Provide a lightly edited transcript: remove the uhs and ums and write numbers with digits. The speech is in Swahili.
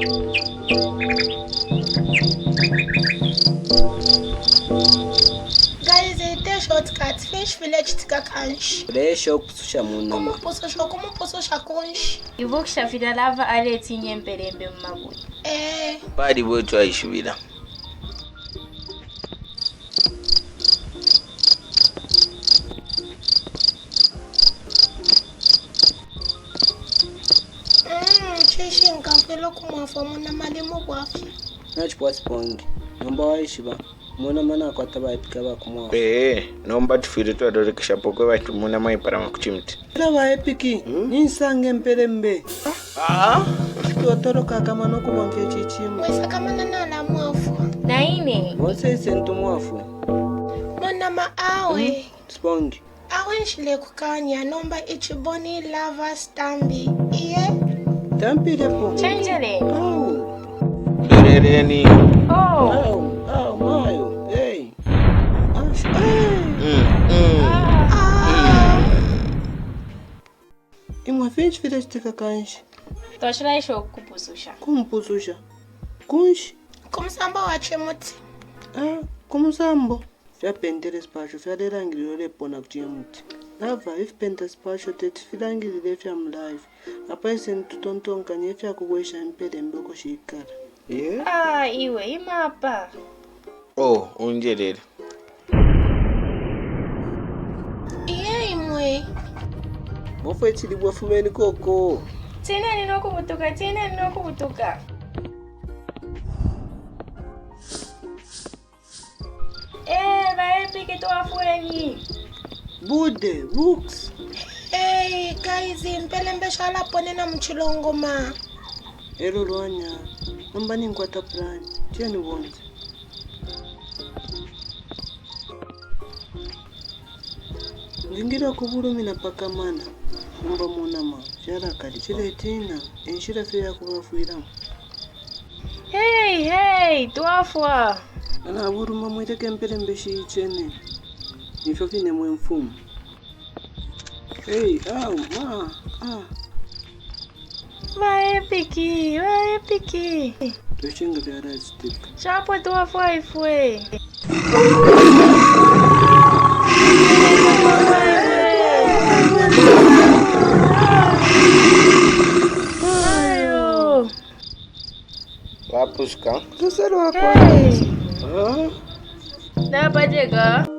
Guys, ite shortcut fish village tikakanshi. Lesho kususha munama. Como pososha konshi. Ivo kushafira lava aleti nyemperembe mmabuye. Padi bwetu aishubira. Chishi nkafelo kumwafa muna malimu kwafi. Nachipwa sipongi. Nomba waishiba. Muna mana kwa taba epika ba kumwa. Nomba tufire tu adorekesha pokwe watu muna maipara makuchimti. Taba epiki. Ninsange mperembe. Tuotoroka kama noko mwanke chichimu. Mwesa kama nana mwafu. Naine. Mwese sentu mwafu. Muna maawe. Spongi. Awe nshile kukanya nomba ichiboni lava stambi. Iye? Tampi depo. Chanjele. Leleni. Mayo. Hey. Imwa finch village tikakanshi. Toshira isho kupuzusha. Kumpuzusha. Kunshi. Kumsamba wachimuti. Kumusambo. Fyapendele spasho fyalelangililo lepona kuchimuti. Lava ifipenda spasho teti filangilile fya mlive. Apa isen tutontonka nye fya kuwesha mpelembe kushikara. Iwe imapa. Unjelele. Iye imwe. Mofo echili bwafumeni koko. Tina ninokubutuka. Baepiki tuwafuenyi. Bude, books. Guys, mpelembe shala pone na mchilongoma. Ero lwanya. Namba ninkwata plani. Tieni wonze. Ndingira kubulumi na pakamana. Mba munama. Jara kali chile tina. Enshira fya kubafuiramu. Hey, tuwafua. Ana buruma mwiteke mpelembe shiichene. Nifyo fine mwe mfumu. Baepiki. Tushinga vya rastik. Chapo tuwafua ifue. Wapuska. Kusero wako. Dapat je ke?